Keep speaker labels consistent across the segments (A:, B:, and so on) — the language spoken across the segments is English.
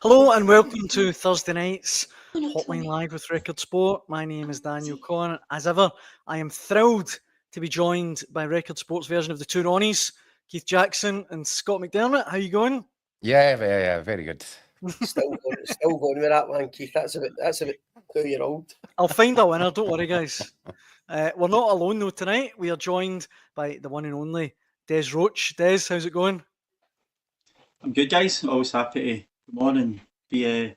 A: Hello and welcome to Thursday night's Hotline Live with Record Sport. My name is Daniel Conn. As ever, I am thrilled to be joined by Record Sport's version of the two Ronnies, Keith Jackson and Scott McDermott. How you going?
B: Yeah, very good.
C: Still going with that one, Keith. That's about 2 year old.
A: I'll find a winner, don't worry, guys. We're not alone though tonight. We are joined by the one and only Des Roach. Des, how's it going?
D: I'm good, guys. Always happy to come on and be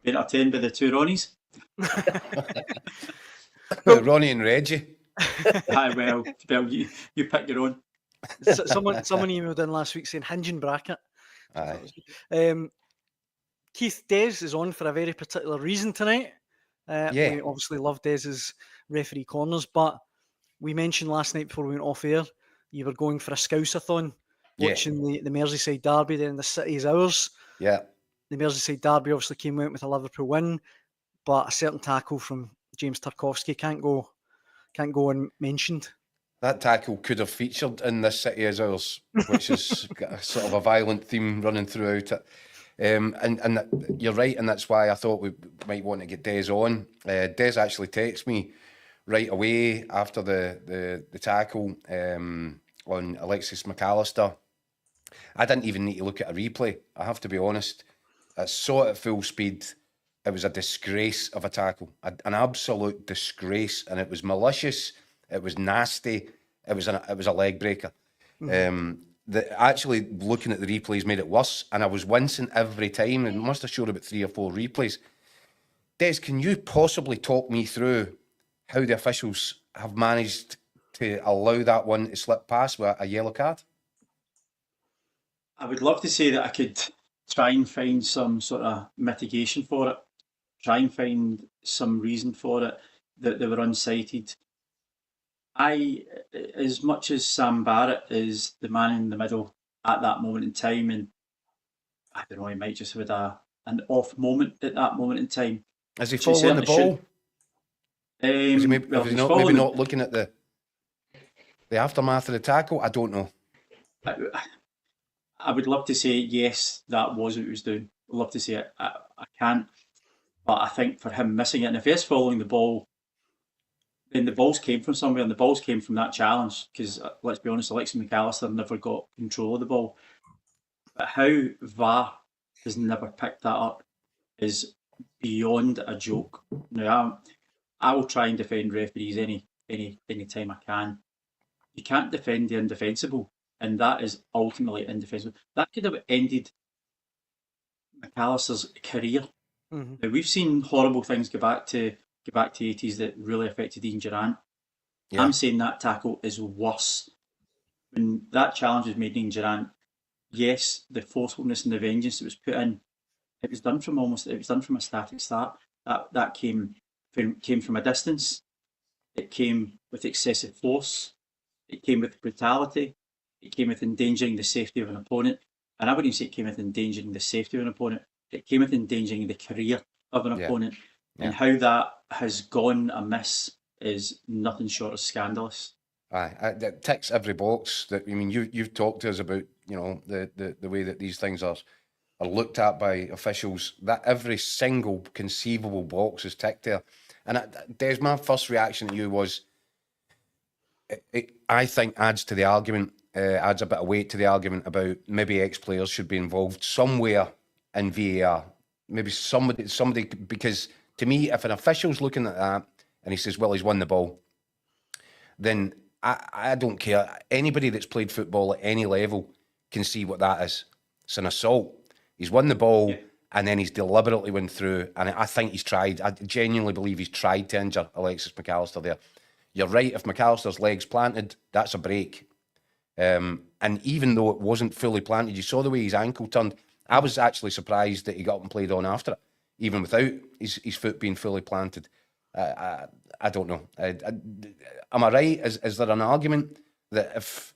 D: entertained by the two Ronnies.
B: Ronnie and Reggie.
D: Well, you pick your own.
A: Someone emailed in last week saying hinge and bracket.
B: Aye.
A: Keith, Des is on for a very particular reason tonight. We obviously love Des's referee corners, but we mentioned last night before we went off air, you were going for a Scousathon, watching the Merseyside derby, then the City is ours.
B: Yeah.
A: The Merseyside derby obviously came out with a Liverpool win, but a certain tackle from James Tarkowski can't go unmentioned. That
B: tackle could have featured in this City is ours, which is got a sort of a violent theme running throughout it. And you're right, and that's why I thought we might want to get Des on. Des actually texted me right away after the tackle on Alexis McAllister. I didn't even need to look at a replay, I have to be honest. I saw it at full speed. It was a disgrace of a tackle, an absolute disgrace, and it was malicious, it was nasty, it was a leg breaker. Mm-hmm. Actually looking at the replays made it worse, and I was wincing every time, and must have showed about 3 or 4 replays. Des, can you possibly talk me through how the officials have managed to allow that one to slip past with a yellow card?
D: I would love to say that I could try and find some sort of mitigation for it, try and find some reason for it, that they were unsighted. As much as Sam Barrett is the man in the middle at that moment in time, and I don't know, he might just have had an off moment at that moment in time.
B: Has he following the ball? Is he maybe not looking at the aftermath of the tackle? I don't know.
D: I would love to say yes, that was what he was doing. I'd love to say it. I can't. But I think for him missing it, and if he is following the ball, then the balls came from somewhere, and the balls came from that challenge. Because let's be honest, Alexis McAllister never got control of the ball. But how VAR has never picked that up is beyond a joke. Now, I will try and defend referees any time I can. You can't defend the indefensible, and that is ultimately indefensible. That could have ended McAllister's career. Mm-hmm. Now, we've seen horrible things go back to 80s that really affected Ian Durrant. Yeah. I'm saying that tackle is worse. When that challenge was made to Ian Durrant, yes, the forcefulness and the vengeance that was put in, it was done from a static start. That came from a distance. It came with excessive force. It came with brutality. It came with endangering the safety of an opponent. And I wouldn't even say it came with endangering the safety of an opponent. It came with endangering the career of an opponent. Yeah. And how that has gone amiss is nothing short of scandalous.
B: That ticks every box. You've talked to us about the way that these things are looked at by officials. That every single conceivable box is ticked there. And Des, my first reaction to you was, I think adds to the argument, adds a bit of weight to the argument about maybe ex-players should be involved somewhere in VAR. Maybe somebody, because to me, if an official's looking at that and he says, well, he's won the ball, then I don't care. Anybody that's played football at any level can see what that is. It's an assault. He's won the ball, and then he's deliberately went through, and I think he's tried. I genuinely believe he's tried to injure Alexis McAllister there. You're right, if McAllister's leg's planted, that's a break. And even though it wasn't fully planted, you saw the way his ankle turned. I was actually surprised that he got up and played on after it, even without his foot being fully planted. I don't know. Am I right? Is there an argument that if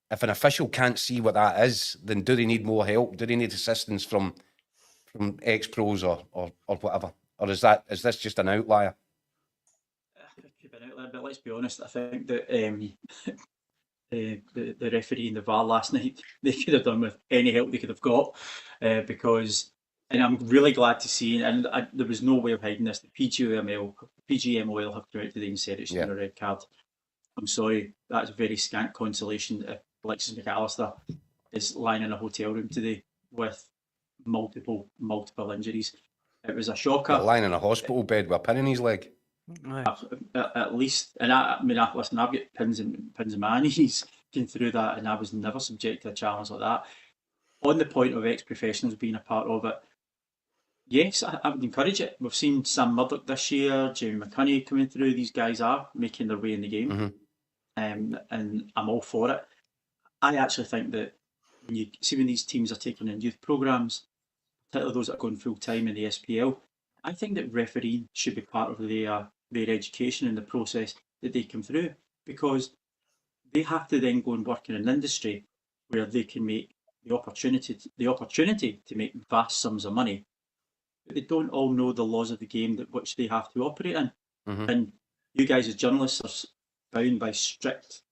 B: an official can't see what that is, then do they need more help? Do they need assistance from ex-pros or whatever? Or is this just an outlier?
D: It could be an outlier, but let's be honest, I think that the referee and the VAR last night, they could have done with any help they could have got, because And I'm really glad to see, and there was no way of hiding this, the PGMOL have come out today and said it should be a red card. I'm sorry, that's very scant consolation if Alexis McAllister is lying in a hotel room today with multiple injuries. It was a shocker.
B: Lying in a hospital bed with a pin in his leg.
D: At least, and listen, I've got pins in my knees going through that, and I was never subject to a challenge like that. On the point of ex-professionals being a part of it, yes, I would encourage it. We've seen Sam Murdoch this year, Jamie McCunney coming through. These guys are making their way in the game, and I'm all for it. I actually think that when these teams are taking in youth programmes, particularly those that are going full time in the SPL, I think that refereeing should be part of their education in the process that they come through, because they have to then go and work in an industry where they can make the opportunity to make vast sums of money, but they don't all know the laws of the game which they have to operate in. And you guys as journalists are bound by strict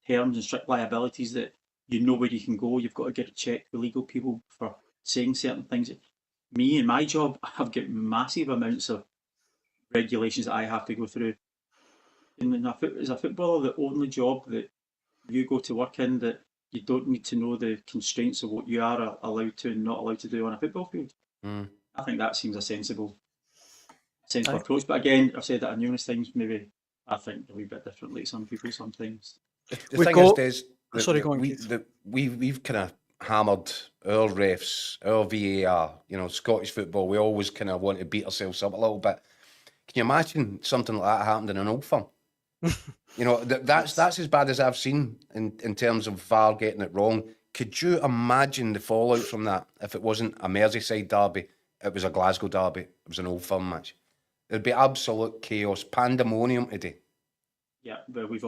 D: terms and strict liabilities that you know where you can go. You've got to get it checked with legal people for saying certain things. Me and my job, I've got massive amounts of regulations that I have to go through. And as a footballer, the only job that you go to work in that you don't need to know the constraints of what you are allowed to and not allowed to do on a football field. I think that seems a sensible approach. But again, I've said that on numerous times, maybe I think a wee bit differently to some people sometimes.
B: The thing is, Des, we've kind of hammered our refs, our VAR, Scottish football. We always kind of want to beat ourselves up a little bit. Can you imagine something like that happened in an Old Firm? That's as bad as I've seen in terms of VAR getting it wrong. Could you imagine the fallout from that if it wasn't a Merseyside derby, it was a Glasgow derby, it was an Old Firm match? It'd be absolute chaos, pandemonium today.
D: Yeah, but we've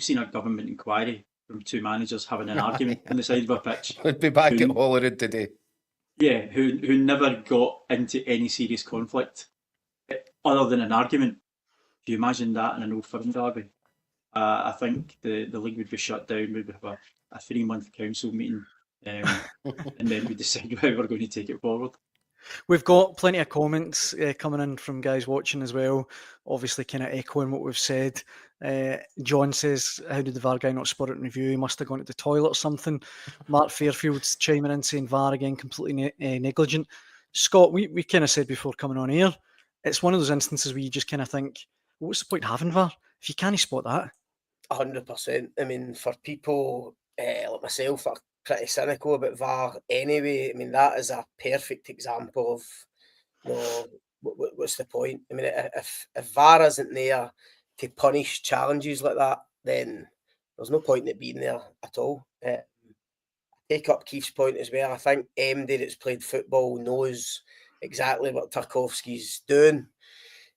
D: seen a government inquiry from two managers having an argument on the side of a pitch.
B: We'd be back at Holyrood today.
D: Yeah, who never got into any serious conflict other than an argument. If you imagine that in an Old Firm derby, I think the league would be shut down. We'd have a 3-month council meeting, and then we decide how we're going to take it forward.
A: We've got plenty of comments coming in from guys watching as well, obviously kind of echoing what we've said. John says, how did the VAR guy not spot it in review? He must have gone to the toilet or something. Mark Fairfield's chiming in saying VAR again, completely negligent. Scott, we kind of said before coming on air, it's one of those instances where you just kind of think, what's the point of having VAR if you can't spot that?
C: 100%. I mean, for people like myself that are pretty cynical about VAR anyway, I mean, that is a perfect example of, what's the point? I mean, if VAR isn't there to punish challenges like that, then there's no point in it being there at all. Take up Keith's point as well. I think MD that's played football knows exactly what Tarkowski's doing.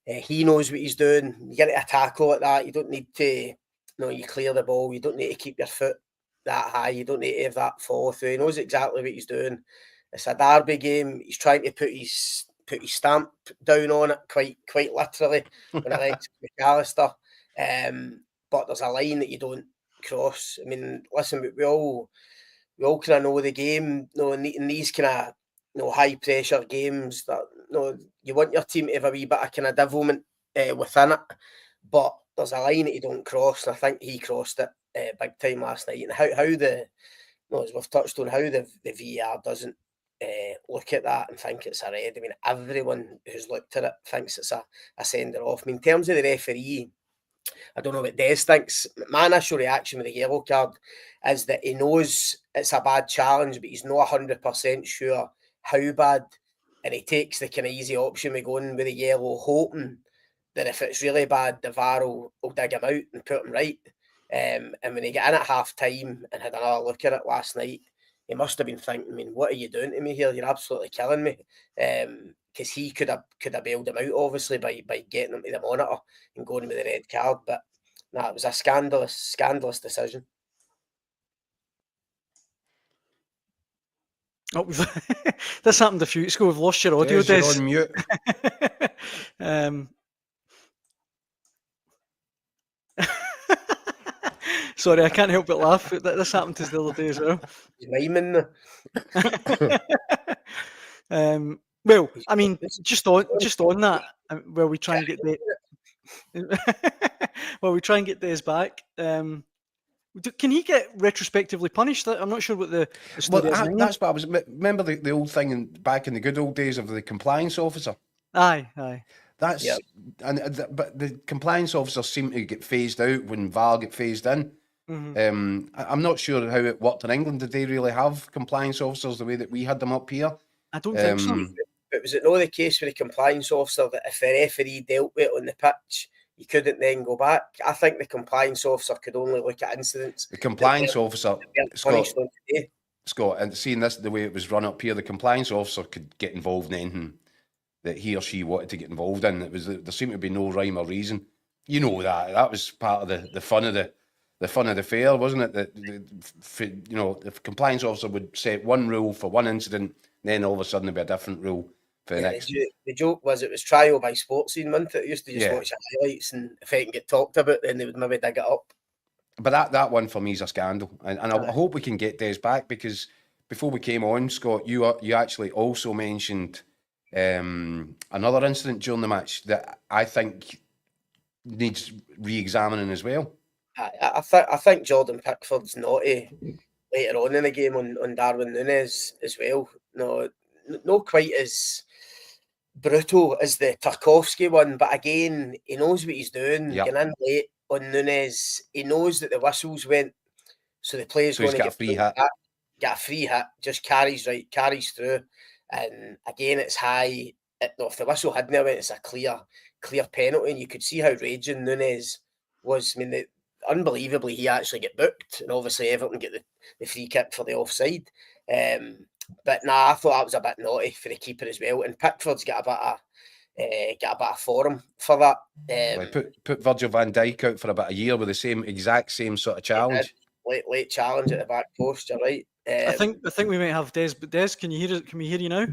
C: He knows what he's doing. You get a tackle like that, you don't need to, you clear the ball. You don't need to keep your foot that high. You don't need to have that follow through. He knows exactly what he's doing. It's a derby game. He's trying to put his stamp down on it quite literally when it likes McAllister. But there's a line that you don't cross. I mean, listen, we all kind of know the game. In these kind of high pressure games, that you want your team to have a wee bit of kind of devilment within it, but there's a line that you don't cross, and I think he crossed it big time last night. And how as we've touched on, how the VAR doesn't look at that and think it's a red. I mean, everyone who's looked at it thinks it's a sender off. I mean, in terms of the referee, I don't know what Des thinks. My initial reaction with the yellow card is that he knows it's a bad challenge, but he's not 100% sure how bad, and he takes the kind of easy option with going with the yellow, hoping that if it's really bad, the VAR will dig him out and put him right. And when he got in at half time and had another look at it last night, he must have been thinking, I mean, what are you doing to me here? You're absolutely killing me. Because he could have bailed him out, obviously, by getting him to the monitor and going with the red card. But it was a scandalous decision.
A: Oh, this happened a few weeks ago. We've lost your audio, Des.
B: You're on mute.
A: Sorry, I can't help but laugh. This happened to us the other day as well.
C: He's miming.
A: Well, I mean, just on that, while we try and get Des back. Can he get retrospectively punished? I'm not sure what the story is.
B: That's what I was. Remember the old thing back in the good old days of the compliance officer.
A: Aye.
B: That's but the compliance officers seem to get phased out when VAR get phased in.
A: Mm-hmm.
B: I'm not sure how it worked in England. Did they really have compliance officers the way that we had them up here?
A: I don't think so.
C: But was it not the case with the compliance officer that if the referee dealt with it on the pitch, you couldn't then go back? I think the compliance officer could only look at incidents.
B: The compliance officer, Scott, and seeing this the way it was run up here, the compliance officer could get involved in anything that he or she wanted to get involved in. There seemed to be no rhyme or reason. You know that was part of the fun of the fair, wasn't it? That the compliance officer would set one rule for one incident, then all of a sudden there'd be a different rule for the next.
C: The joke was it was trial by sports scene, wasn't it? It used to just watch the highlights, and if it can get talked about, then they would maybe dig it up.
B: But that one for me is a scandal, and I hope we can get Des back, because before we came on, Scott, you actually also mentioned another incident during the match that I think needs re-examining as well.
C: I think Jordan Pickford's naughty later on in the game on Darwin Núñez as well. No quite as brutal as the Tarkowski one, but again, he knows what he's doing. Getting in late on Núñez, he knows that the whistles went, so the player's going to get a free hit. Get a free hit, just carries through, and again, it's high. If the whistle hadn't went, it's a clear penalty, and you could see how raging Núñez was. I mean, unbelievably, he actually get booked, and obviously Everton get the free kick for the offside. But I thought that was a bit naughty for the keeper as well. And Pickford's got a bit of form for that.
B: Put Virgil van Dijk out for about a year with the exact same sort of challenge.
C: Late challenge at the back post. You're right.
A: I think we might have Des. But Des, can you hear? Can we hear you now?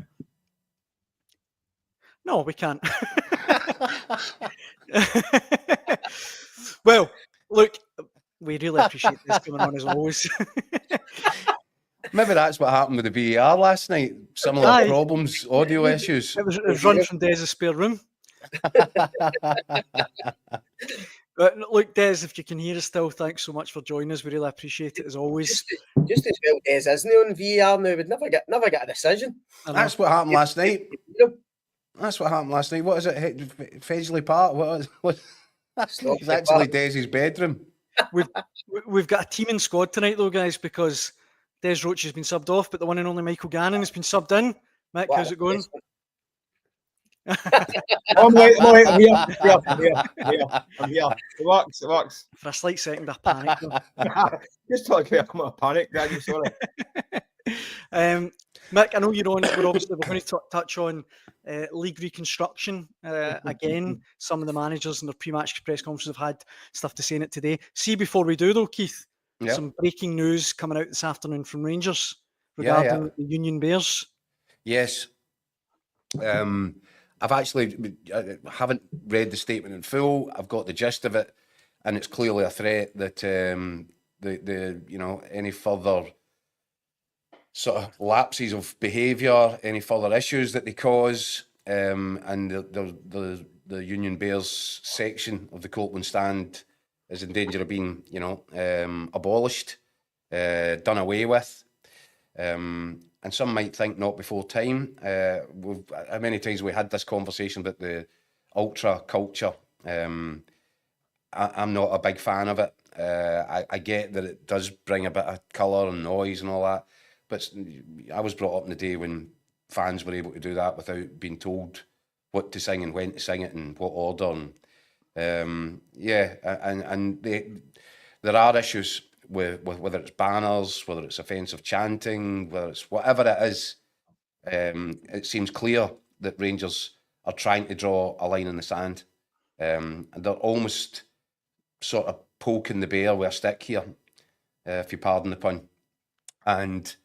A: No, we can't. Well, look, we really appreciate this coming on as always.
B: Maybe that's what happened with the VAR last night. Similar problems, audio issues.
A: It was run from Des' spare room. But look, Des, if you can hear us still, thanks so much for joining us. We really appreciate it as always.
C: Just as well, Des isn't he on VAR now? We'd never get a decision.
B: That's what happened last night. That's what happened last night. What is it? Faisley Park? What? It's actually Des's bedroom.
A: We've got a teaming squad tonight, though, guys, because Des Roach has been subbed off, but the one and only Michael Gannon has been subbed in. Mick, how's it going?
E: I'm here. I'm here. It works.
A: For a slight second, I panicked.
E: Just talking about a panic, Daniel, sorry.
A: Mick, I know you're on. We're going to touch on league reconstruction again. Some of the managers in their pre-match press conferences have had stuff to say in it today. See, before we do though, Keith, some breaking news coming out this afternoon from Rangers regarding the Union Bears.
B: Yes. I haven't read the statement in full. I've got the gist of it, and it's clearly a threat that any further sort of lapses of behaviour, any further issues that they cause, and the Union Bears section of the Copeland stand is in danger of being, abolished, done away with. And some might think not before time. How many times we had this conversation about the ultra culture? I'm not a big fan of it. I get that it does bring a bit of colour and noise and all that, but I was brought up in the day when fans were able to do that without being told what to sing and when to sing it and what order. And there are issues with whether it's banners, whether it's offensive chanting, whether it's whatever it is. It seems clear that Rangers are trying to draw a line in the sand. And they're almost sort of poking the bear with a stick here, if you pardon the pun, and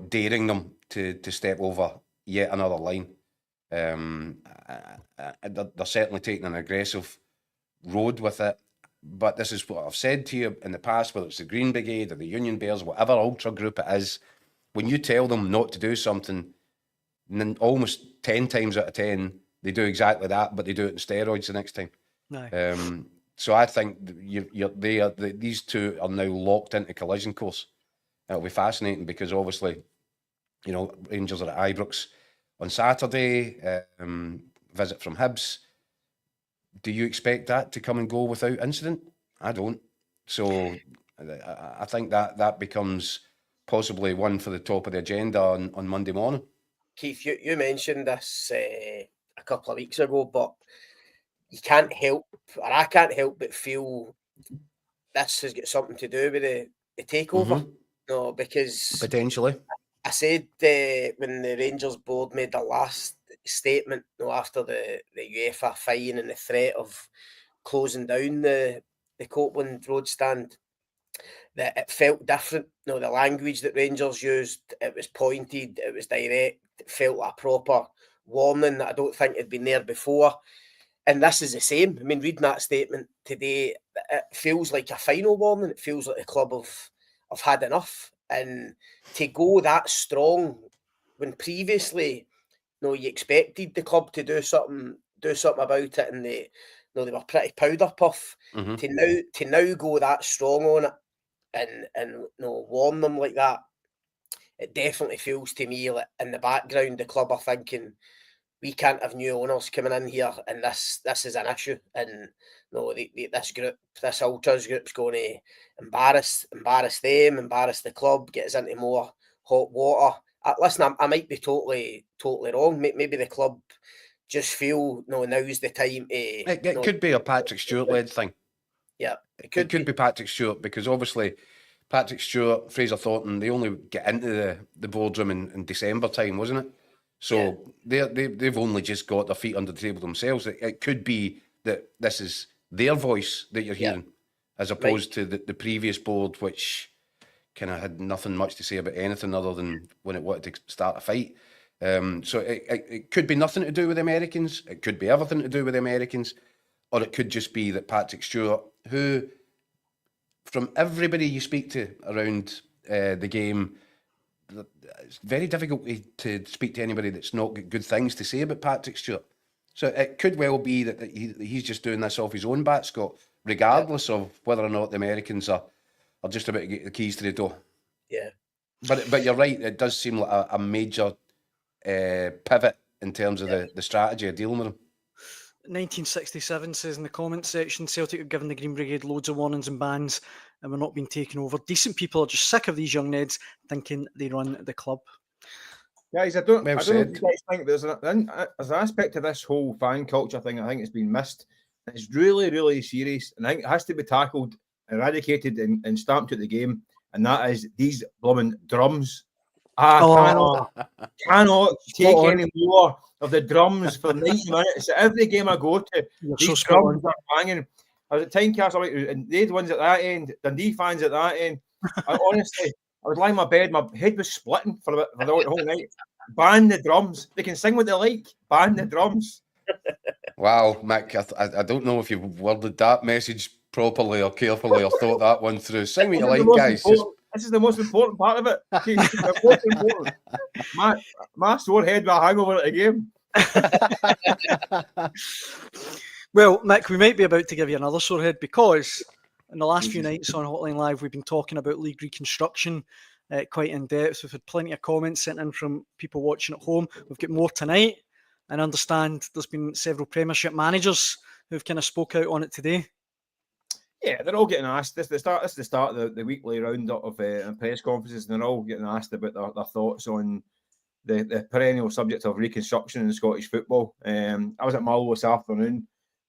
B: daring them to step over yet another line. They're certainly taking an aggressive road with it. But this is what I've said to you in the past, whether it's the Green Brigade or the Union Bears, whatever ultra group it is, when you tell them not to do something, almost 10 times out of 10, they do exactly that, but they do it in steroids the next time.
A: No.
B: So I think these two are now locked into collision course. It'll be fascinating because obviously, you know, Rangers are at Ibrox on Saturday, visit from Hibs. Do you expect that to come and go without incident? I don't. So I think that becomes possibly one for the top of the agenda on Monday morning.
C: Keith, you mentioned this a couple of weeks ago, but you can't help, or I can't help but feel this has got something to do with the takeover. No, because
B: potentially,
C: I said when the Rangers board made their last statement, after the UEFA fine and the threat of closing down the Copeland Road stand, that it felt different. The language that Rangers used, it was pointed, it was direct, it felt like a proper warning that I don't think had been there before. And this is the same. I mean, reading that statement today, it feels like a final warning. It feels like the club have had enough. And to go that strong when previously, you expected the club to do something about it, and they were pretty powder puff. To now go that strong on it and warn them like that, it definitely feels to me like in the background the club are thinking, we can't have new owners coming in here, and this is an issue. And this ultras group's going to embarrass them, embarrass the club, get us into more hot water. Listen, I might be totally wrong. Maybe the club just feel now's the time to.
B: It could be a Patrick Stewart-led thing.
C: Yeah,
B: it could be Patrick Stewart, because obviously Patrick Stewart, Fraser Thornton, they only get into the boardroom in December time, wasn't it? So they've only just got their feet under the table themselves. It could be that this is their voice that you're hearing, as opposed to the previous board, which kind of had nothing much to say about anything other than when it wanted to start a fight. So it could be nothing to do with the Americans. It could be everything to do with the Americans. Or it could just be that Patrick Stewart, who, from everybody you speak to around the game, it's very difficult to speak to anybody that's not got good things to say about Patrick Stewart. So it could well be that he's just doing this off his own bat, Scott, regardless of whether or not the Americans are just about to get the keys to the door.
C: Yeah.
B: But you're right, it does seem like a major pivot in terms of the strategy of dealing with him.
A: 1967 says in the comments section, Celtic have given the Green Brigade loads of warnings and bans and we're not being taken over. Decent people are just sick of these young Neds thinking they run the club.
E: Guys, I don't know if you guys think there's an aspect to this whole fan culture thing I think it's been missed. It's really, really serious, and I think it has to be tackled, eradicated and stamped at the game, and that is these blooming drums. I cannot take any more of the drums for 90 minutes. Every game I go to, these drums are banging. I was at Tynecastle, and they had ones at that end, Dundee fans at that end. I was lying in my bed, my head was splitting for the whole night. Ban the drums. They can sing what they like. Ban the drums.
B: Wow, Mick, I don't know if you've worded that message properly or carefully or thought that one through. Sing what you like, guys.
E: This is the most important part of it. The most important. My sore head with a hangover at the game.
A: Well, Mick, we might be about to give you another sore head, because in the last few nights on Hotline Live, we've been talking about league reconstruction quite in depth. We've had plenty of comments sent in from people watching at home. We've got more tonight, and I understand there's been several Premiership managers who've kind of spoke out on it today.
E: Yeah, they're all getting asked. This is the start of the weekly roundup of press conferences, and they're all getting asked about their thoughts on the perennial subject of reconstruction in Scottish football. I was at Mull this afternoon.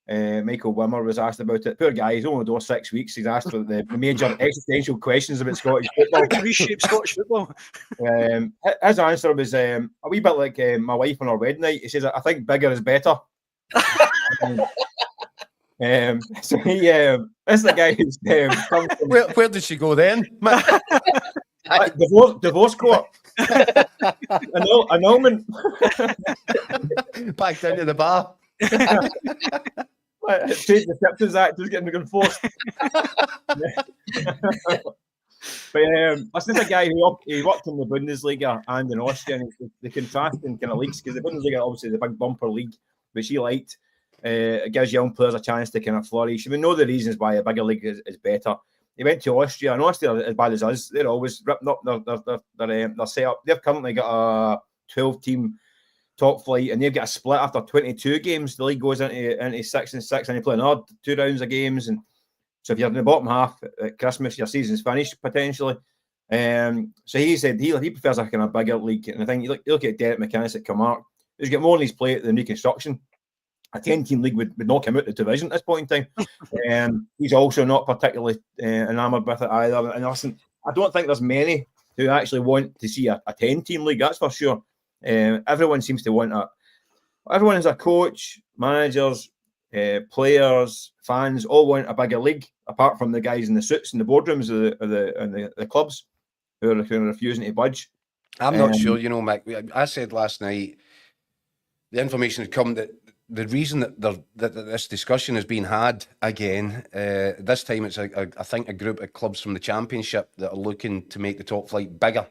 E: Michael Wimmer was asked about it. Poor guy, he's only there 6 weeks. He's asked for the major existential questions about Scottish football.
A: Reshape Scottish football.
E: His answer was a wee bit like my wife on our wedding night. He says, I think bigger is better. So he, this is the guy who's comes from,
B: where did she go then?
E: divorce court. Annulment.
B: Back down to the bar.
E: Trade the Captains Act is getting enforced. But listen, there's a guy he worked in the Bundesliga and in Austria, and the contrasting kind of leagues, because the Bundesliga obviously the big bumper league, which he liked. It gives young players a chance to kind of flourish. We know the reasons why a bigger league is better. He went to Austria, and Austria, as bad as us, they're always ripping up their setup. They've currently got a 12-team top flight, and they've got a split after 22 games. The league goes into 6 and 6, and you play another 2 rounds of games. And so if you're in the bottom half at Christmas, your season's finished potentially. So he said he prefers a kind of bigger league. And I think you look at Derek McInnes at Kilmarnock, who's got more on his plate than reconstruction. A 10-team league would knock him out of the division at this point in time. He's also not particularly enamoured with it either. And listen, I don't think there's many who actually want to see a 10-team league, that's for sure. Everyone seems to want everyone is a coach, managers, players, fans, all want a bigger league, apart from the guys in the suits in the boardrooms of the clubs who are refusing to budge.
B: I'm not sure, Mick. I said last night, the information had come that the reason that this discussion has been had again, this time it's, I think, a group of clubs from the Championship that are looking to make the top flight bigger.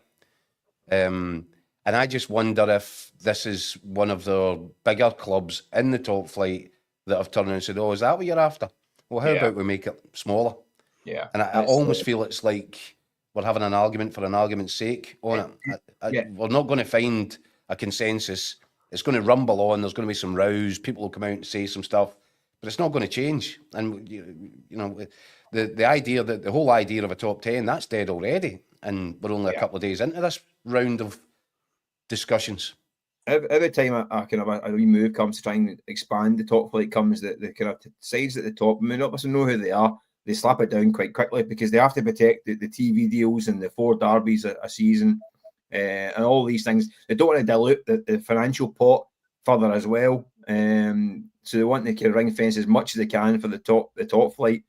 B: And I just wonder if this is one of the bigger clubs in the top flight that have turned around and said, oh, is that what you're after? Well, how about we make it smaller?
E: Yeah.
B: And I almost feel it's like we're having an argument for an argument's sake on it. We're not going to find a consensus. It's going to rumble on. There's going to be some rows. People will come out and say some stuff, but it's not going to change. And the idea that the whole idea of a top 10, that's dead already. And we're only a couple of days into this round of discussions.
E: Every time a wee move comes to try and expand the top flight, comes the kind of sides at the top. I mean, not know who they are. They slap it down quite quickly because they have to protect the TV deals and the 4 derbies a season. And all these things, they don't want to dilute the financial pot further as well. So they want to kind of ring fence as much as they can for the top flight.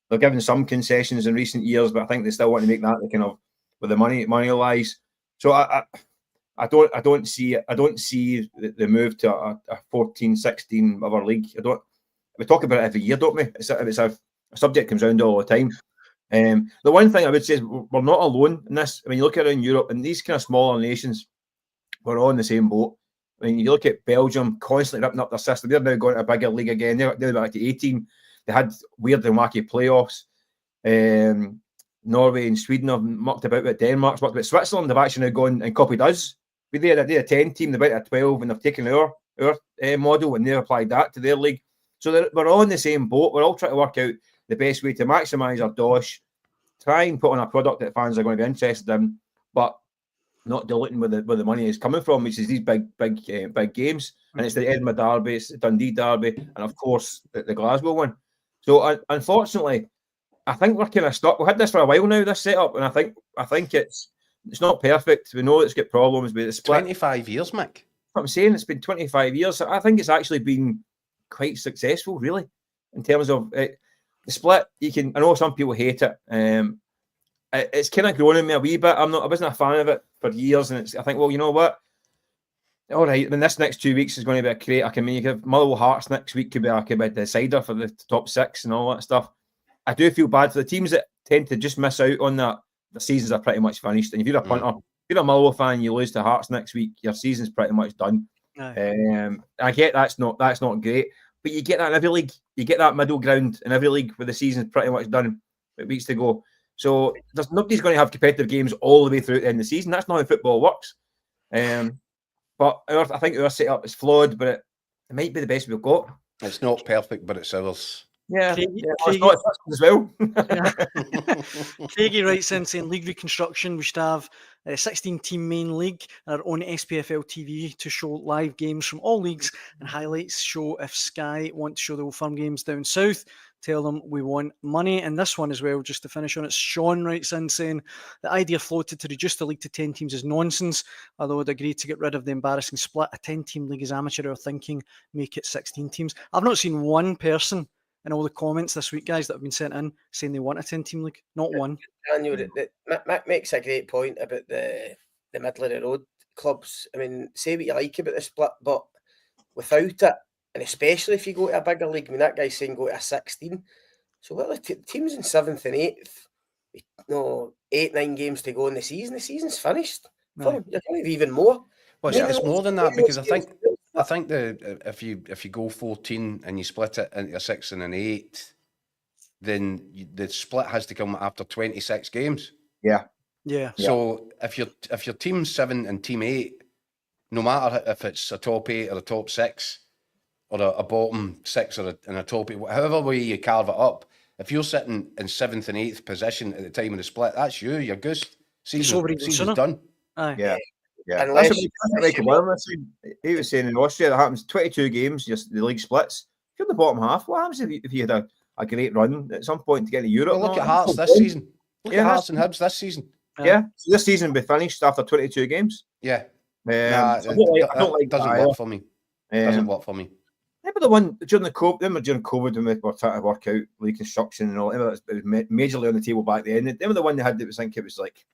E: They're giving some concessions in recent years, but I think they still want to make that the kind of where the money lies. So I don't see the move to a 14, 16 other league. We talk about it every year, don't we? It's a subject comes around all the time. The one thing I would say is we're not alone in this. I mean, you look around Europe and these kind of smaller nations, we're all in the same boat. I mean, you look at Belgium constantly ripping up their system. They're now going to a bigger league again. They're back to 18. They had weird and wacky playoffs. Norway and Sweden have mucked about with Denmark's mucked about. Switzerland have actually now gone and copied us. They had a 10 team, they went to a 12, and they've taken our model and they've applied that to their league. So we're all in the same boat. We're all trying to work out the best way to maximise our dosh, try and put on a product that fans are going to be interested in, but not diluting where the money is coming from, which is these big games. And it's the Edinburgh Derby, it's the Dundee Derby, and of course the Glasgow one. So unfortunately, I think we're kind of stuck. We've had this for a while now, this setup, and I think it's not perfect. We know it's got problems with the split.
B: 25 years, Mick.
E: What I'm saying, it's been 25 years. I think it's actually been quite successful, really, in terms of it. The split, I know some people hate it. It's kind of grown on me a wee bit. I wasn't a fan of it for years, and I think, well, you know what? All right, then this next 2 weeks is going to be a great. I mean, you could have Motherwell Hearts next week could be a decider for the top 6 and all that stuff. I do feel bad for the teams that tend to just miss out on that. The seasons are pretty much finished, and if you're a punter, if you're a Motherwell fan, you lose to Hearts next week, your season's pretty much done. I get that's not great. But you get that in every league. You get that middle ground in every league where the season's pretty much done, weeks to go. So nobody's going to have competitive games all the way through the end of the season. That's not how football works. But I think our setup is flawed, but it might be the best we've got.
B: It's not perfect, but it's ours.
E: Yeah, it's not as well.
A: Craigie writes in saying league reconstruction, we should have a 16-team main league, our own SPFL TV to show live games from all leagues and highlights show if Sky want to show the Old Firm games down south. Tell them we want money. And this one as well, just to finish on it, Sean writes in saying the idea floated to reduce the league to 10 teams is nonsense, although I'd agree to get rid of the embarrassing split. A 10-team league is amateur thinking, make it 16 teams. I've not seen one person in all the comments this week, guys, that have been sent in saying they want a 10-team league. Not one.
C: Daniel, Mick makes a great point about the middle of the road clubs. I mean, say what you like about the split, but without it, and especially if you go to a bigger league, I mean, that guy's saying go to a 16. So what are the teams in 7th and 8th? 8-9 games to go in the season. The season's finished. You're going to be even more.
B: Well, it's more than that, because I think if you go 14 and you split it into a 6 and an 8, then the split has to come after 26 games.
E: Yeah.
B: So if your team 7 and team 8, no matter if it's a top 8 or a top 6 or a bottom 6 or a top 8, however way you carve it up, if you're sitting in 7th and 8th position at the time of the split, that's you're goosed. Season's done.
E: Yeah. That's what Michael Lennon was saying. He was saying in Austria that happens 22 games, the league splits. If you're in the bottom half, what happens if you had a great run at some point to get to Europe?
B: Well, look at Hearts this season. Look at Hearts and Hibs this season.
E: Yeah. So this season will be finished after 22 games.
B: Yeah.
E: I don't like
B: doesn't work for me. Doesn't work for me.
E: Remember the one during COVID when we were trying to work out reconstruction and all. It was majorly on the table back then. Remember the one they had that was, I think it was like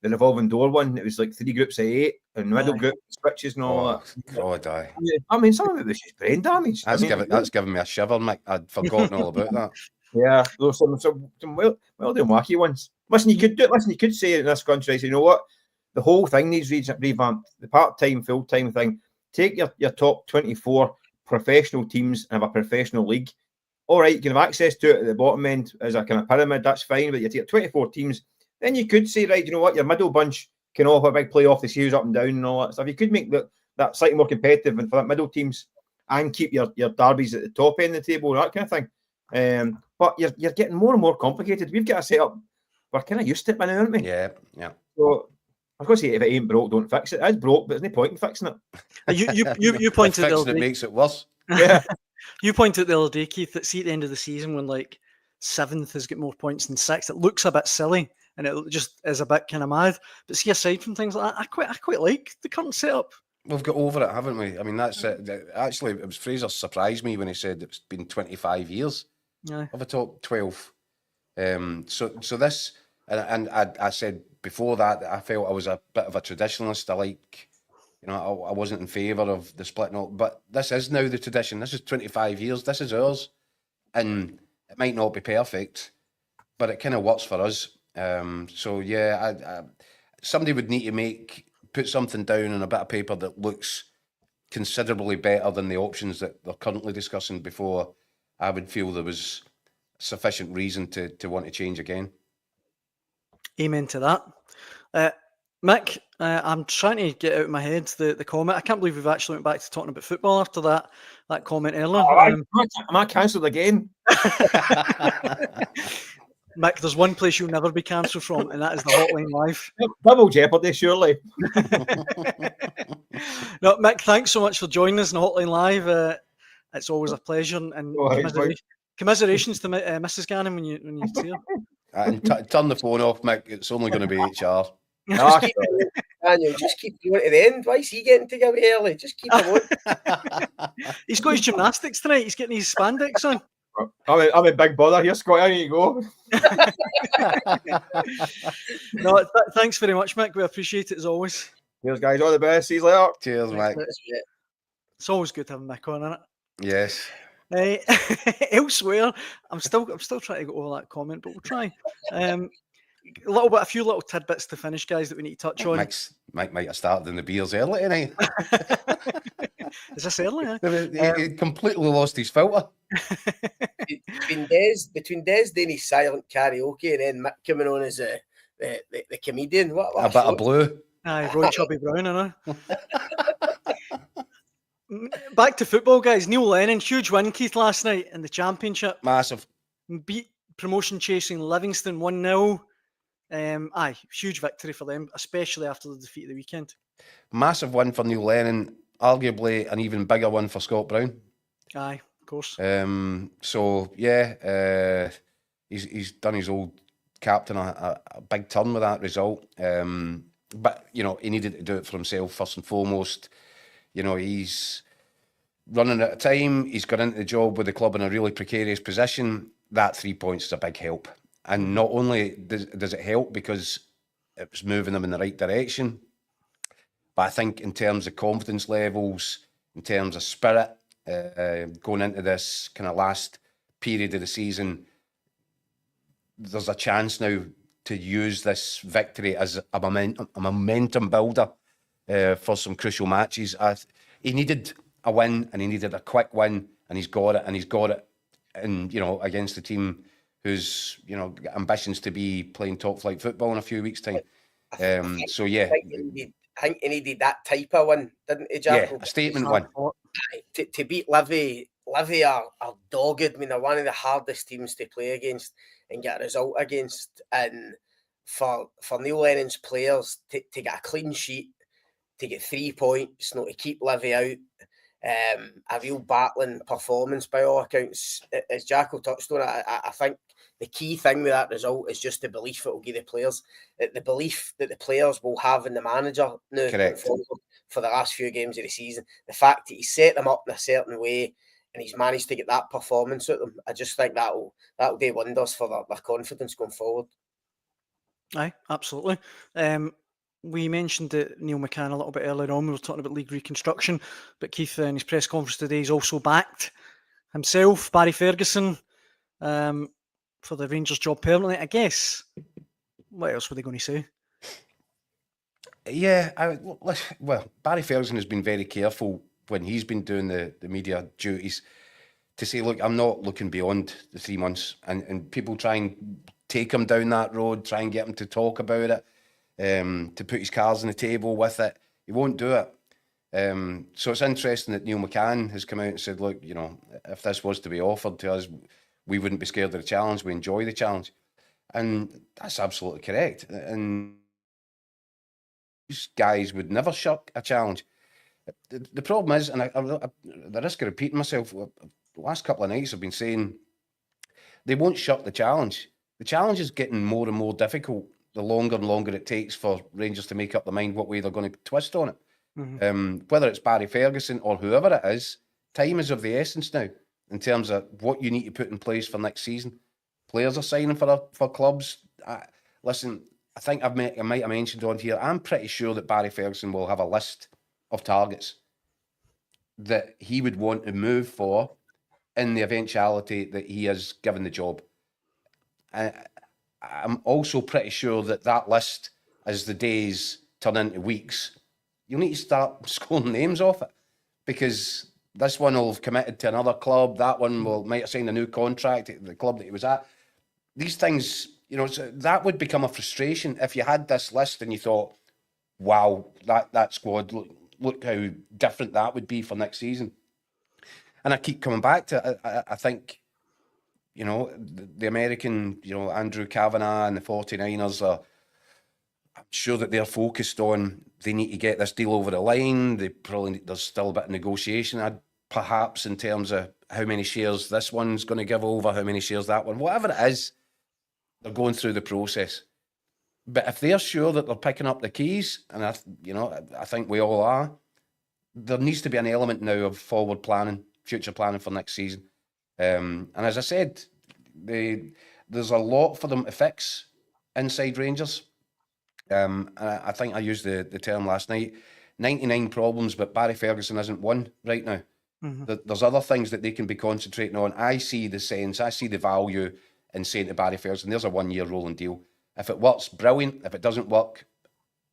E: the revolving door one. It was like 3 groups of 8 and middle group switches and all that.
B: God,
E: I mean, some of it was just brain damage.
B: That's giving me a shiver, Mick. I'd forgotten all about that.
E: Yeah, there were some well done wacky ones. Listen, you could say in this country, you know what? The whole thing needs revamped. The part-time, full-time thing. Take your top 24 professional teams and have a professional league. All right, you can have access to it at the bottom end as a kind of pyramid, that's fine, but you take 24 teams, then you could say, right, you know what, your middle bunch can all have a big playoff, the series up and down and all that stuff. You could make that slightly more competitive and for that middle teams and keep your derbies at the top end of the table, that kind of thing. But you're getting more and more complicated. We've got a setup, we're kind of used to it by now, aren't we?
B: Yeah.
E: So I was going to say, if it ain't broke, don't fix it. It's broke, but there's no point in fixing
A: it. You pointed
B: out it makes it worse.
E: Yeah.
A: You pointed out the other day, Keith, that see at the end of the season when like 7th has got more points than 6th, it looks a bit silly and it just is a bit kind of mad. But see, aside from things like that, I quite like the current setup.
B: We've got over it, haven't we? I mean, that's it. Actually, it was Fraser surprised me when he said it's been 25 years of a top 12. So this, and I said before that I felt I was a bit of a traditionalist. I like, I wasn't in favour of the split and all, but this is now the tradition. This is 25 years. This is ours, and it might not be perfect, but it kind of works for us. So yeah, somebody would need to put something down on a bit of paper that looks considerably better than the options that they're currently discussing before I would feel there was sufficient reason to want to change again.
A: Amen to that. Mick, I'm trying to get out of my head the comment. I can't believe we've actually went back to talking about football after that comment earlier.
E: Am I cancelled again?
A: Mick, there's one place you'll never be cancelled from, and that is the Hotline Live.
E: Double jeopardy, surely.
A: No, Mick, thanks so much for joining us in Hotline Live. It's always a pleasure, and commiserations to Mrs. Gannon when you see her.
B: And turn the phone off, Mick. It's only going to be HR.
C: Daniel, just keep going to the end. Why is he getting to go early? Just keep him on.
A: He's got his gymnastics tonight. He's getting his spandex on.
E: I'm a big bother here, Scott. I need to go.
A: No, thanks very much, Mick. We appreciate it as always.
E: Cheers, guys. All the best. See you later.
B: Cheers, Mick.
A: It's always good having Mick on, isn't it?
B: Yes.
A: Elsewhere, I'm still trying to go over that comment, but we'll try. A few little tidbits to finish, guys, that we need to touch on.
B: Mike might have started in the beers early tonight.
A: Is this early?
B: He completely lost his filter.
C: Between Des doing his silent karaoke and then Mick coming on as the comedian, what
B: a bit of blue.
A: Aye, Roy Chubby Brown, I know. Back to football, guys. Neil Lennon, huge win, Keith, last night in the Championship.
B: Massive.
A: Beat promotion chasing Livingston 1-0. Huge victory for them, especially after the defeat of the weekend.
B: Massive win for Neil Lennon. Arguably an even bigger one for Scott Brown.
A: Aye, of course.
B: So yeah, he's done his old captain a big turn with that result. But he needed to do it for himself first and foremost. He's running out of time. He's got into the job with the club in a really precarious position. That 3 points is a big help. And not only does it help because it's moving them in the right direction, but I think in terms of confidence levels, in terms of spirit, going into this kind of last period of the season, there's a chance now to use this victory as a momentum builder for some crucial matches. He needed a win, and he needed a quick win, and he's got it, and against the team who's got ambitions to be playing top flight football in a few weeks' time. So yeah,
C: I think he needed that type of win, didn't he, Jack?
B: Yeah, a statement win.
C: To beat Livy are dogged. I mean, they're one of the hardest teams to play against and get a result against. And for Neil Lennon's players to get a clean sheet, to get 3 points, not to keep Livy out, a real battling performance by all accounts. As Jacko touched on, I think the key thing with that result is just the belief it will give the players, the belief that the players will have in the manager now for the last few games of the season. The fact that he set them up in a certain way and he's managed to get that performance out of them, I just think that'll do wonders for their confidence going forward.
A: Aye, absolutely. We mentioned Neil McCann a little bit earlier on. We were talking about league reconstruction, but Keith, in his press conference today, he's also backed himself, Barry Ferguson, for the Rangers job permanently. I guess, what else were they going to say?
B: Yeah, well, Barry Ferguson has been very careful when he's been doing the media duties to say, look, I'm not looking beyond the 3 months, and people try and take him down that road, try and get him to talk about it, to put his cards on the table with it. He won't do it. So it's interesting that Neil McCann has come out and said, look, if this was to be offered to us, we wouldn't be scared of the challenge. We enjoy the challenge. And that's absolutely correct. And these guys would never shirk a challenge. The problem is, and the risk of repeating myself, the last couple of nights I've been saying they won't shirk the challenge. The challenge is getting more and more difficult the longer and longer it takes for Rangers to make up their mind what way they're going to twist on it. Mm-hmm. Whether it's Barry Ferguson or whoever it is, time is of the essence now in terms of what you need to put in place for next season. Players are signing for clubs. Listen, I think I might have mentioned on here, I'm pretty sure that Barry Ferguson will have a list of targets that he would want to move for in the eventuality that he is given the job. I'm also pretty sure that list, as the days turn into weeks, you'll need to start scoring names off it, because this one will have committed to another club, that one might have signed a new contract at the club that he was at. These things, so that would become a frustration if you had this list and you thought, wow, that squad, look how different that would be for next season. And I keep coming back to it. I think, the American, Andrew Kavanagh and the 49ers I'm sure that they're focused on, they need to get this deal over the line. There's still a bit of negotiation, perhaps, in terms of how many shares this one's going to give over, how many shares that one, whatever it is, they're going through the process. But if they're sure that they're picking up the keys, and I think we all are, there needs to be an element now of forward planning, future planning for next season. And as I said, there's a lot for them to fix inside Rangers. I think I used the term last night, 99 problems, but Barry Ferguson isn't one right now. Mm-hmm. There's other things that they can be concentrating on. I see the value in saying to Barry Ferguson, there's a 1-year rolling deal. If it works, brilliant. If it doesn't work,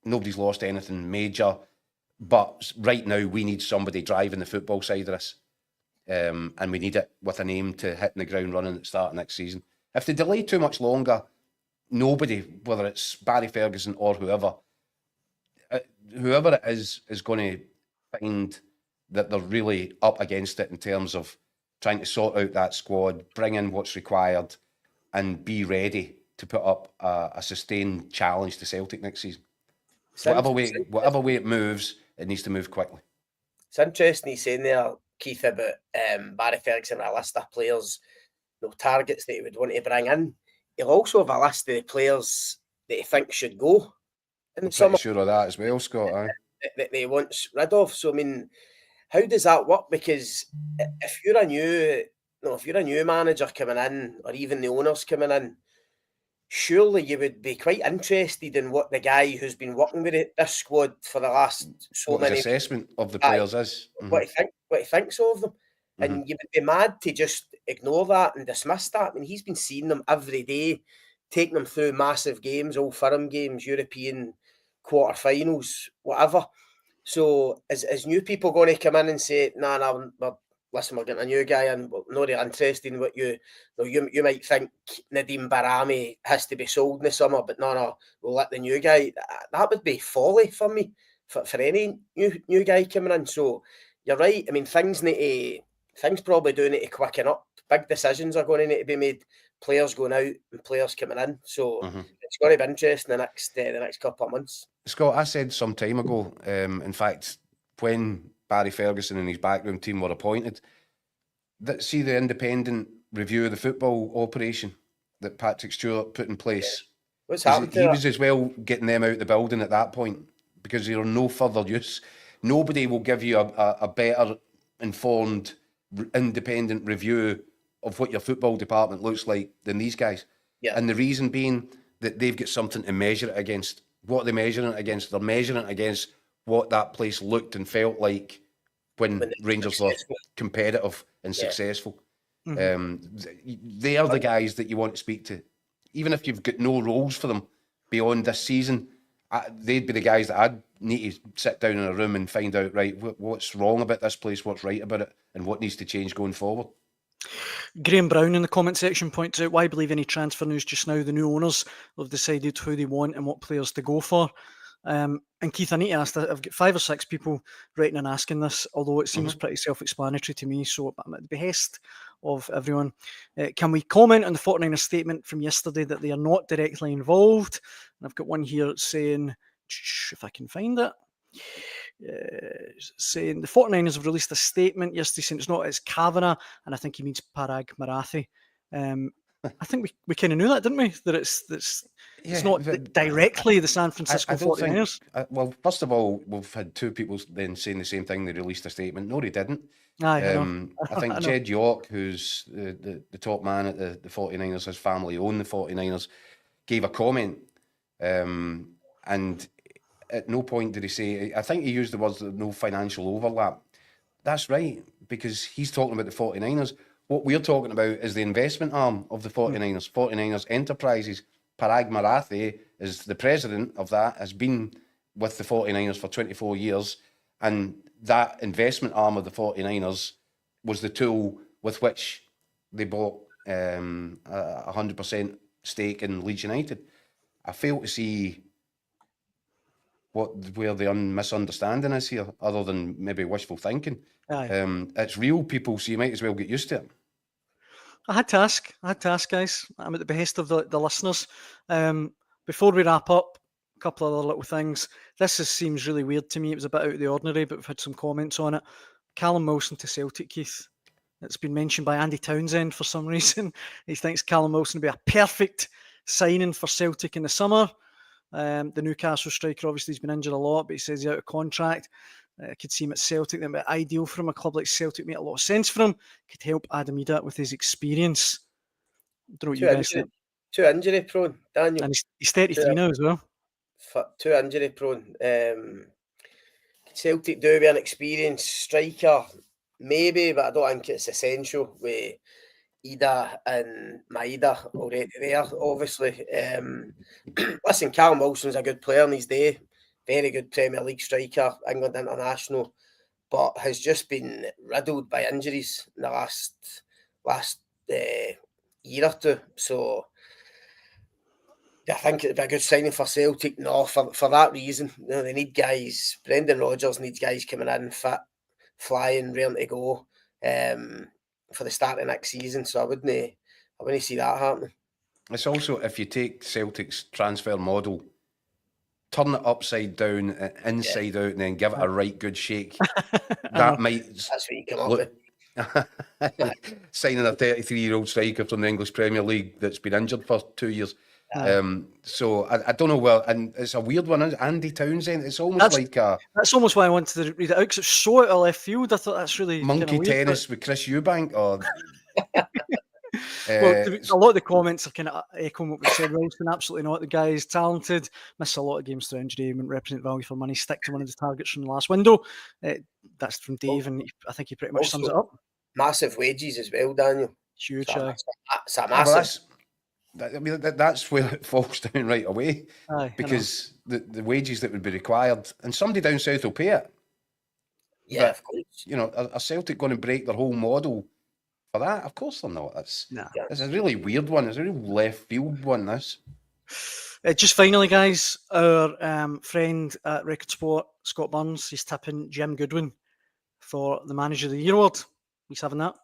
B: nobody's lost anything major. But right now, we need somebody driving the football side of this. And we need it with an aim to hitting the ground running at the start of next season. If they delay too much longer, nobody, whether it's Barry Ferguson or whoever it is going to find that they're really up against it in terms of trying to sort out that squad, bring in what's required, and be ready to put up a sustained challenge to Celtic next season. Whatever way it moves, it needs to move quickly.
C: It's interesting he's saying there, Keith, about Barry Ferguson and a list of players, targets that he would want to bring in. He'll also have a list of the players that he thinks should go.
B: I'm pretty sure of that as well, Scott.
C: That he wants rid of. So, I mean, how does that work? Because if you're a new manager coming in, or even the owners coming in, surely you would be quite interested in what the guy who's been working with this squad for the last
B: many assessment of the players is.
C: Mm-hmm. What he thinks of them. And you would be mad to just ignore that and dismiss that. I mean, he's been seeing them every day taking them through massive games, Old Firm games, European quarterfinals, whatever. So is new people going to come in and say, nah, listen, we're getting a new guy and we're not really interested in what you might think Nadim Barami has to be sold in the summer, but no, we'll let the new guy. That would be folly for me, for any new guy coming in. So you're right. I mean, things probably do need to quicken up. Big decisions are going to need to be made. Players going out and players coming in. So it's going to be interesting the next couple of months.
B: Scott, I said some time ago, in fact, when Barry Ferguson and his backroom team were appointed, that see the independent review of the football operation that Patrick Stewart put in place.
C: What's happened to
B: he
C: that?
B: was as well getting them out the building at that point because they're no further use. Nobody will give you a better informed, independent review of what your football department looks like than these guys.
C: Yeah.
B: And the reason being that they've got something to measure it against. What are they measuring it against? They're measuring it against what that place looked and felt like when Rangers were competitive and successful. They are the guys that you want to speak to. Even if you've got no roles for them beyond this season, they'd be the guys that I'd need to sit down in a room and find out, right, what's wrong about this place, what's right about it, and what needs to change going forward.
A: Graham Brown in the comment section points out, why believe any transfer news just now? The new owners have decided who they want and what players to go for. And Keith, I need to ask, I've got 5 or 6 people writing and asking this, although it seems pretty self-explanatory to me, so I'm at the behest of everyone. Can we comment on the 49ers statement from yesterday that they are not directly involved? And I've got one here saying, if I can find it, saying the 49ers have released a statement yesterday saying it's Kavanagh, and I think he means Parag Marathi. I think we kind of knew that, didn't we? That it's not directly the San Francisco 49ers.
B: Well, first of all, we've had 2 people then saying the same thing. They released a statement. No, they didn't.
A: I
B: think Jed York, who's the top man at the 49ers, his family own the 49ers, gave a comment. And at no point did he say, I think he used the words, no financial overlap. That's right, because he's talking about the 49ers. What we're talking about is the investment arm of the 49ers, 49ers Enterprises. Parag Marathi is the president of that, has been with the 49ers for 24 years. And that investment arm of the 49ers was the tool with which they bought 100% stake in Leeds United. I fail to see where the misunderstanding is here, other than maybe wishful thinking. It's real, people, so you might as well get used to it.
A: I had to ask, guys. I'm at the behest of the listeners. Before we wrap up, a couple of other little things. This seems really weird to me. It was a bit out of the ordinary, but we've had some comments on it. Callum Wilson to Celtic, Keith. It's been mentioned by Andy Townsend for some reason. He thinks Callum Wilson would be a perfect signing for Celtic in the summer. The Newcastle striker obviously has been injured a lot, but he says he's out of contract. I could see him at Celtic. That would be ideal for him. A club like Celtic make a lot of sense for him. Could help Adam Ida with his experience. I don't know what you guys think.
C: Too injury prone, Daniel.
A: And he's 33 now as well.
C: Too injury prone. Celtic do be an experienced striker, maybe, but I don't think it's essential with Ida and Maida already there, obviously. Listen, Callum Wilson's a good player in his day. Very good Premier League striker, England international, but has just been riddled by injuries in the last year or two. So I think it'd be a good signing for Celtic. No, for that reason, they need guys. Brendan Rodgers needs guys coming in fit, flying, ready to go for the start of next season. So I wouldn't see that happening.
B: It's also, if you take Celtic's transfer model, turn it upside down, inside out, and then give it a right good shake. That's
C: what you come up with.
B: Signing a 33-year-old striker from the English Premier League that's been injured for 2 years. So I don't know where, and it's a weird one. Andy Townsend. It's almost
A: that's almost why I wanted to read it out, because it's so out of left field. I thought that's really
B: monkey tennis with Chris Eubank, or.
A: Well, a lot of the comments are kind of echoing what we said. Wilson, absolutely not. The guy is talented. Missed a lot of games through injury. Wouldn't represent value for money. Stick to one of the targets from the last window. That's from Dave, and I think he pretty much sums it up.
C: Massive wages as well, Daniel.
A: Huge.
C: It's a massive.
B: I mean, that's where it falls down right away. Because the wages that would be required, and somebody down south will pay it.
C: Yeah,
B: but,
C: of course.
B: You know, are Celtic going to break their whole model for that? Of course they're not. It's a really weird one. It's a real left field one, this.
A: Just finally, guys, our friend at Record Sport, Scott Burns, he's tipping Jim Goodwin for the Manager of the Year award. He's having that.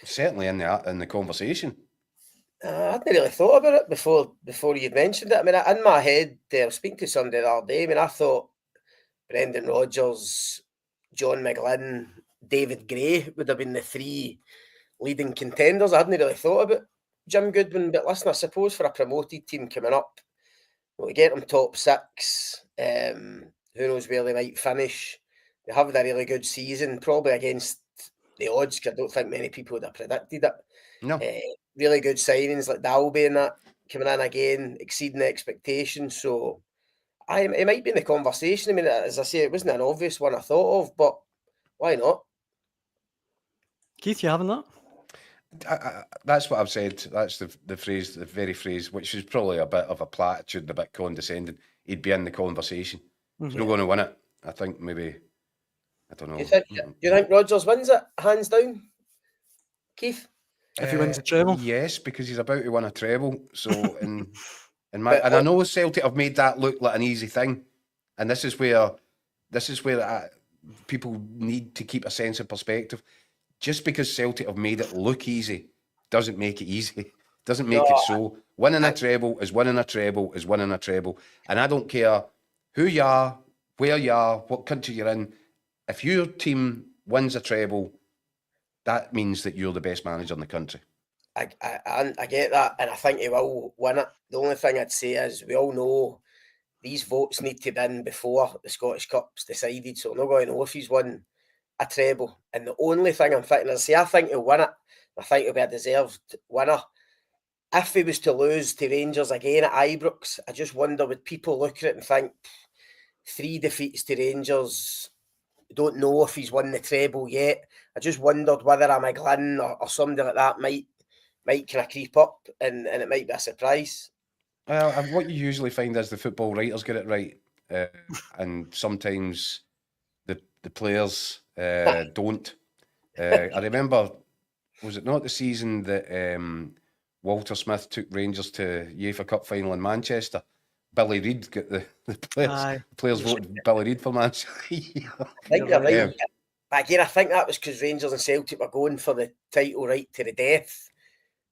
B: Certainly in the conversation.
C: I hadn't really thought about it before you mentioned it. I mean, in my head, I was speaking to somebody the other day. I mean, I thought Brendan Rodgers, John McGlynn, David Gray would have been the three leading contenders. I hadn't really thought about Jim Goodwin, but listen, I suppose for a promoted team coming up, we get them top six. Who knows where they might finish? They have a really good season, probably against the odds, because I don't think many people would have predicted it.
B: No.
C: Really good signings like Dalby and that coming in again, exceeding expectations. So it might be in the conversation. I mean, as I say, it wasn't an obvious one I thought of, but why not?
A: Keith, you having that?
B: That's what I've said. That's the very phrase, which is probably a bit of a platitude and a bit condescending. He'd be in the conversation. He's not going to win it. I think maybe, I don't know.
C: Do you think Rodgers wins it, hands down, Keith?
A: If he wins a treble?
B: Yes, because he's about to win a treble. So, and I know Celtic have made that look like an easy thing. And this is where people need to keep a sense of perspective. Just because Celtic have made it look easy doesn't make it easy. Doesn't make it so. Winning a treble is winning a treble is winning a treble. And I don't care who you are, where you are, what country you're in. If your team wins a treble, that means that you're the best manager in the country.
C: I get that, and I think he will win it. The only thing I'd say is we all know these votes need to be in before the Scottish Cup's decided, so we're not going to know if he's won a treble. And the only thing I'm thinking is, I think he'll win it. I think he'll be a deserved winner. If he was to lose to Rangers again at Ibrox, I just wonder, would people look at it and think 3 defeats to Rangers, don't know if he's won the treble yet. I just wondered whether a McGlynn or somebody like that might kind of creep up and it might be a surprise.
B: Well, what you usually find is the football writers get it right, and sometimes the players don't. I remember, was it not the season that Walter Smith took Rangers to UEFA Cup final in Manchester? Billy Reid got the players voted Billy Reid for Manchester.
C: I think you're right. But again, I think that was because Rangers and Celtic were going for the title right to the death.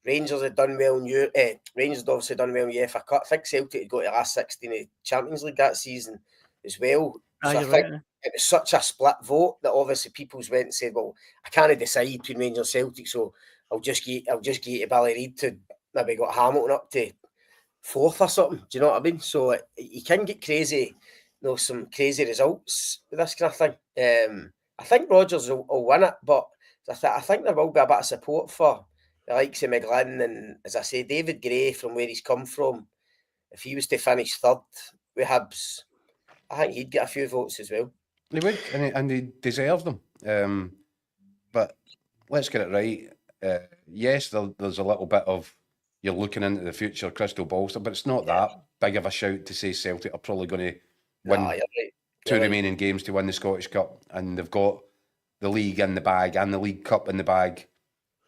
C: Rangers had done well in Rangers had obviously done well in UEFA Cup. I think Celtic had got to last 16 in the Champions League that season as well. So I think it was such a split vote that obviously people went and said, well, I can't decide between Rangers and Celtic, so I'll just get to Billy Reid to maybe got Hamilton up to 4th or something. Do you know what I mean? So you can get crazy, some crazy results with this kind of thing. I think Rodgers will win it, but I think there will be a bit of support for the likes of McGlynn and, as I say, David Gray, from where he's come from. If he was to finish 3rd with Hibs, I think he'd get a few votes as well.
B: He would, and he deserves them. But let's get it right. Yes, there's a little bit of you're looking into the future crystal ball, but it's not that big of a shout to say Celtic are probably going to win 2 remaining games to win the Scottish Cup, and they've got the league in the bag and the League Cup in the bag.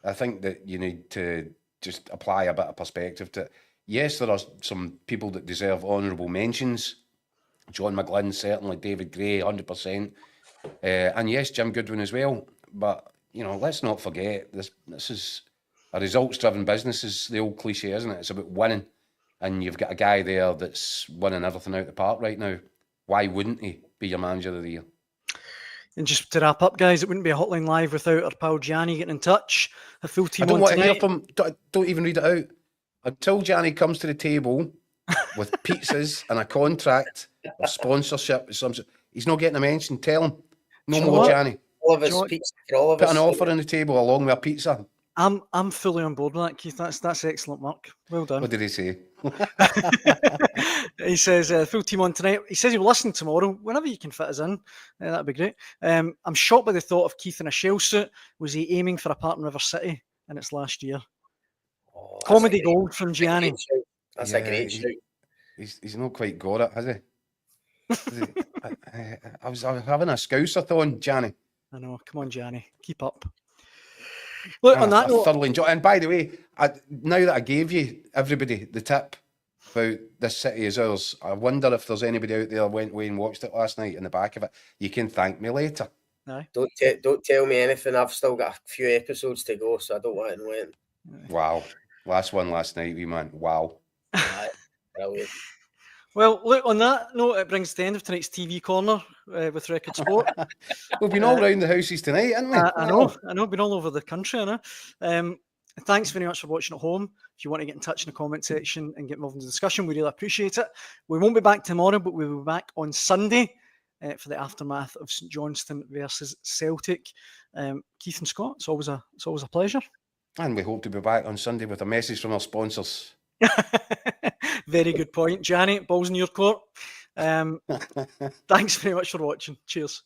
B: I think that you need to just apply a bit of perspective to it. Yes, there are some people that deserve honourable mentions. John McGlynn, certainly, David Gray, 100%. And yes, Jim Goodwin as well. But, let's not forget, this is a results-driven business, is the old cliche, isn't it? It's about winning. And you've got a guy there that's winning everything out of the park right now. Why wouldn't he be your manager of the year?
A: And just to wrap up, guys, it wouldn't be a Hotline Live without our pal Gianni getting in touch. A full team.
B: I don't want to hear from. Don't even read it out until Gianni comes to the table with pizzas and a contract of sponsorship. He's not getting a mention. Tell him no more, Gianni.
C: All of us pizza for all of us.
B: Put an offer on the table along with a pizza.
A: I'm fully on board with that, Keith. That's excellent work. Well done.
B: What did he say?
A: He says, full team on tonight. He says he'll listen tomorrow, whenever you can fit us in. That'd be great. I'm shocked by the thought of Keith in a shell suit. Was he aiming for a part in River City in its last year? Comedy gold from Gianni.
C: That's a great shout.
B: He's not quite got it, has he? I was having a Scouser-thon, Gianni.
A: I know. Come on, Gianni. Keep up. Look, on that note,
B: thoroughly enjoy. And by the way, now that I gave you everybody the tip about this city as ours, I wonder if there's anybody out there went away and watched it last night in the back of it. You can thank me later.
A: Aye.
C: Don't tell me anything. I've still got a few episodes to go, so I don't want to know anything.
B: Wow. Last one last night, wee man. Wow.
C: Brilliant.
A: Well, look, on that note, it brings the end of tonight's TV Corner with Record Sport.
B: We've been all round the houses tonight, haven't we?
A: I know, been all over the country, I know. Thanks very much for watching at home. If you want to get in touch in the comment section and get involved in the discussion, we really appreciate it. We won't be back tomorrow, but we'll be back on Sunday for the aftermath of St Johnstone versus Celtic. Keith and Scott, it's always a pleasure.
B: And we hope to be back on Sunday with a message from our sponsors.
A: Very good point, Gianni. Ball's in your court. Thanks very much for watching. Cheers.